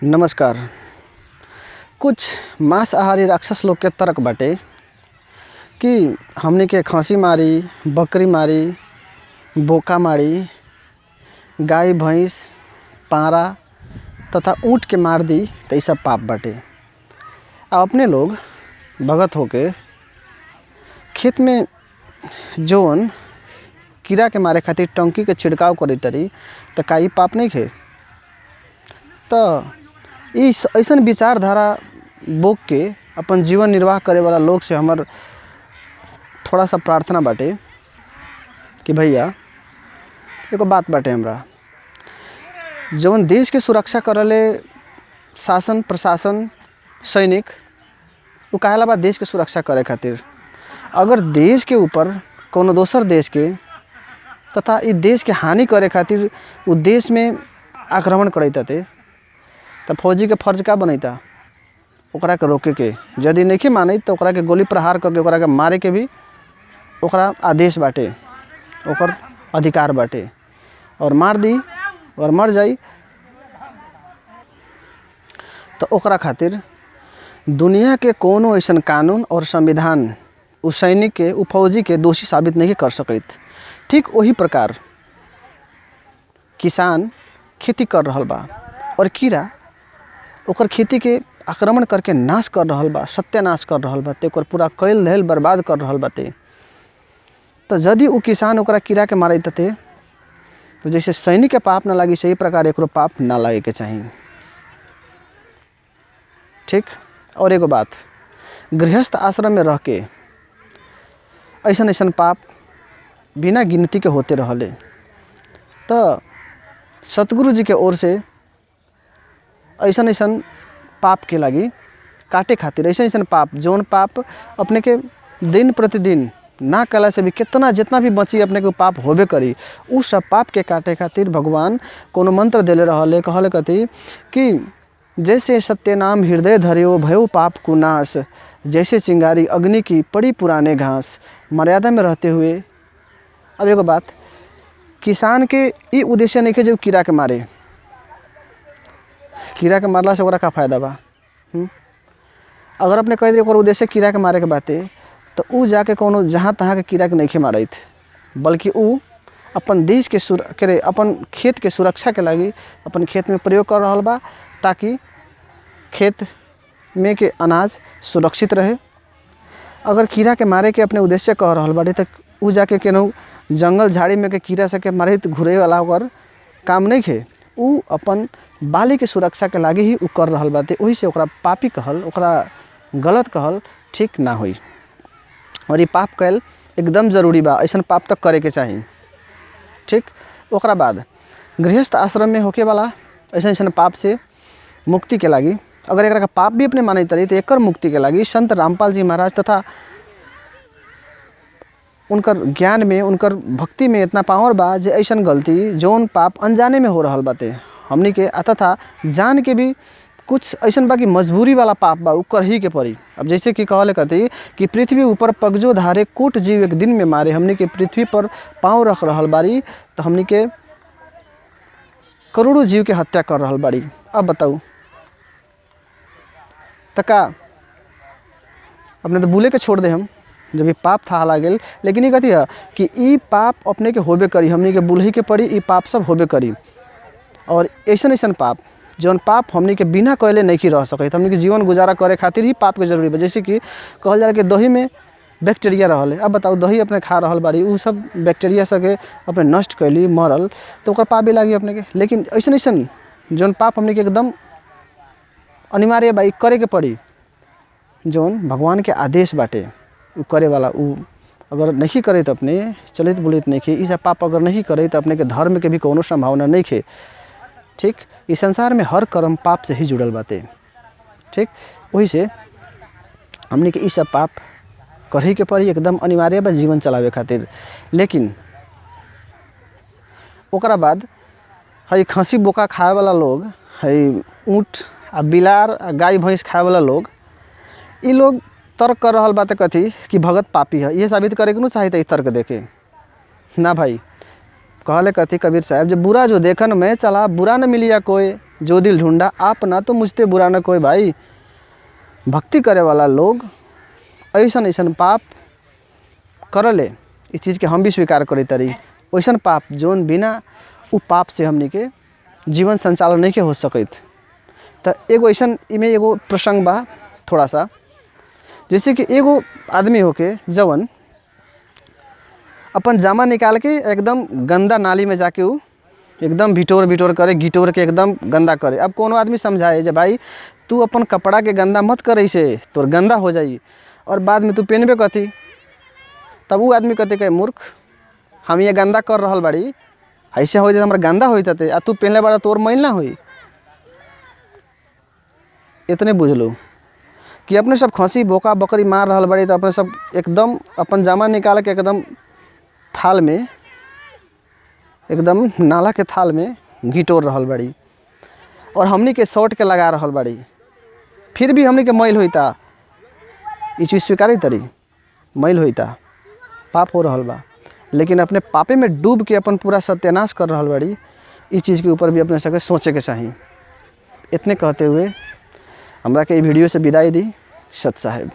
नमस्कार। कुछ मांसाहारी राक्षस लोग के तर्क बाटे कि हमनी के खसी मारी, बकरी मारी, बोका मारी, गाय भैंस, पारा तथा ऊँट के मार दी तो ये सब पाप बाटे। अब अपने लोग भगत होके खेत में जौन कीड़ा के मारे खातिर टंकी के छिड़काव करी तरी तो का ई पाप नहीं खे? तो इस ऐसन विचारधारा बोक के अपन जीवन निर्वाह करे वाला लोग से हमर थोड़ा सा प्रार्थना बाटे कि भैया एगो बात बाटे, हमरा जौन देश के सुरक्षा करले शासन प्रशासन सैनिक उ काहेला बा देश के सुरक्षा करे खातिर। अगर देश के ऊपर कोनो दोसर देश के तथा इ देश के हानि करे खातिर उ देश में आक्रमण करैताते तो फौजी के फर्ज का बनैता? ओकरा के रोके के। यदि नहीं माने तो ओकरा के गोली प्रहार करके ओकरा के मारे के भी ओकरा आदेश बाटे, ओकर अधिकार बाटे। और मार दी और मर जाई तो ओकरा खातिर दुनिया के कोनो ऐसन कानून और संविधान उ सैनिक के उ फौजी के दोषी साबित नहीं कर सकत। ठीक वही प्रकार किसान खेती कर रहल बा और कीड़ा ओकर खेती के आक्रमण करके नाश कर रहल बा, सत्यानाश कर रहल बा, ओकर पूरा कैल धैल बर्बाद कर रहल बाटे। तो यदि उ किसान ओकरा कीड़ा के मारते तो जैसे सैनिक के पाप ना लगी सही प्रकार एकरो पाप ना लगे के चाहिए। ठीक। और एगो बात, गृहस्थ आश्रम में रह के ऐसन ऐसन पाप बिना गिनती के होते रहले तो सतगुरु जी के ओर से ऐसन ऐसन पाप के लगी काटे खातिर ऐसे ऐसन पाप जौन पाप अपने के दिन प्रतिदिन ना कला से भी कितना जितना भी बची अपने को पाप होबे करी, उ सब पाप के काटे खातिर भगवान कोनो मंत्र देले रहले। कहले कथी कि जैसे सत्य नाम हृदय धरियो भयो पाप को नाश, जैसे चिंगारी अग्नि की पड़ी पुराने घास। मर्यादा में रहते हुए। अब एगो बात, किसान के ई उद्देश्य नहीं है जो कीड़ा के मारे। कीड़ा के मारला से ओकरा का फायदा बा? अगर अपने कह दिए उद्देश्य कीड़ा के मारे के बाते तो उ जाके कोनो जहाँ तहाँ के कीड़ा के नहीं मारत, बल्कि उ अपन देश के अपन खेत के सुरक्षा के लगी अपन खेत में प्रयोग कर रहल बा ताकि खेत में के अनाज सुरक्षित रहे। अगर कीड़ा के मारे के अपने उद्देश्य कह रहल बाटे तो उ जाके केनहू जंगल झाड़ी में के कीड़ा से के मारे घुरे वाला ओकर काम नहीं है। उ अपन बाली के सुरक्षा के लागी ही उ कर रहल बाटे। वही से ओकरा पापी कहल, ओकरा गलत कहल ठीक ना होई। और ये पाप कैल एकदम जरूरी बा, ऐसा पाप तक करे के चाहिए। ठीक। ओकरा बाद गृहस्थ आश्रम में होके वाला ऐसा ऐसा पाप से मुक्ति के लागी अगर एक पाप भी अपने माने तरी तो एकर मुक्ति के लागी संत रामपाल जी महाराज तथा उनकर ज्ञान में उनकर भक्ति में इतना पावर बा जे ऐसन गलती जौन पाप अनजाने में हो रहल बाटे हमनी के तथा जान के भी कुछ ऐसन बा कि मजबूरी वाला पाप बा उ कर ही के पड़ी। अब जैसे कि कहले कहती कि पृथ्वी ऊपर पगजो धारे कोट जीव एक दिन में मारे, हमनी के पृथ्वी पर पाँव रख रहल बारी तो हमनी के करोड़ों जीव के हत्या कर रहल बारी। अब बताऊ तका अपने तो बुले के छोड़ दे हम जब ये पाप था लागल। लेकिन ये कहती है कि ई पाप अपने के होबे करी, हमनी के बुलही के पड़ी, ई पाप सब होबे करी। और ऐसन ऐसन पाप जौन पाप हमनी के बिना कहले नहीं रह सकते, हमनी के जीवन गुजारा करे खातिर ही पाप के जरूरी बा। जैसे कि कहल जाला कि दही में बैक्टीरिया रहल। अब बताओ दही अपने खा रहल बारी, उ सब बैक्टीरिया सके अपने नष्ट कैली मरल तो ओकर पाप भी लागी अपने के। लेकिन ऐसन ऐसन जौन पाप हमनी के एकदम अनिवार्य बा करे के पड़ी, जौन भगवान के आदेश बाटे उ करे वाला, उ अगर नहीं करे तो अपने चलित बुलित नहीं खे। इस पाप अगर नहीं करे तो अपने के धर्म के भी कोनो संभावना नहीं खे। ठीक। इस संसार में हर कर्म पाप से ही जुड़ल बाटे। ठीक। वही से हमने के इस सब पाप करे के पड़ी, एकदम अनिवार्य बा जीवन चलावे खातिर। लेकिन ओकरा बाद हई खसी बोका खाए वाला लोग, हई ऊँट आ बिलार आ गाय भैंस खाए वाला लोग, ये लोग तर्क कर रहल बाटे कथी कि भगत पापी है। ये साबित करे के न चाहिए तर्क देके ना भाई। कहले कथी कबीर साहब, जब बुरा जो देखन में चला बुरा न मिलिया कोई, जो दिल ढूंढा आप ना, तो मुझते बुरा न कोई भाई। भक्ति करे वाला लोग ऐसन ऐसन पाप करले, इस चीज़ के हम भी स्वीकार करे तरी। वैसन पाप जोन बिना उ पाप से हमनी के जीवन संचालन नहीं के हो सकत। तो एगो ऐसन इमें एगो प्रसंग बा थोड़ा सा, जैसे कि एगो आदमी होके जवन अपन जामा निकाल के एकदम गंदा नाली में जाके उ एकदम भिटोर करे, घिटोर के एकदम गंदा करे। अब कोनो आदमी समझाए जे भाई तू अपन कपड़ा के गंदा मत करे, से तोर गंदा हो जाई और बाद में तू पहनबे कथी। तब वो आदमी कहते कि मूर्ख, हम ये गंदा कर रहल बाड़ी, ऐसे हो जाए हमारा गंदा होई थे, आ तू पहनले बड़ा तोर मैल ना होई। इतने बुझ लो कि अपने सब खसी बोका बकरी मार रहल बाड़ी, तो अपने सब एकदम अपन जामा निकाल के एकदम थाल में, एकदम नाला के थाल में घिटोर रहल बाड़ी और हमनी के शॉर्ट के लगा रहल बाड़ी। फिर भी हमनी के मैल होईता, ये चीज़ स्वीकारी तरी मैल होईता, पाप हो रहल बा। लेकिन अपने पापे में डूब के अपन पूरा सत्यानाश कर रहल बाड़ी। इस चीज़ के ऊपर भी अपने सबके सोचे के चाहिए। इतने कहते हुए हमरा के वीडियो से विदाई दी सत साहेब।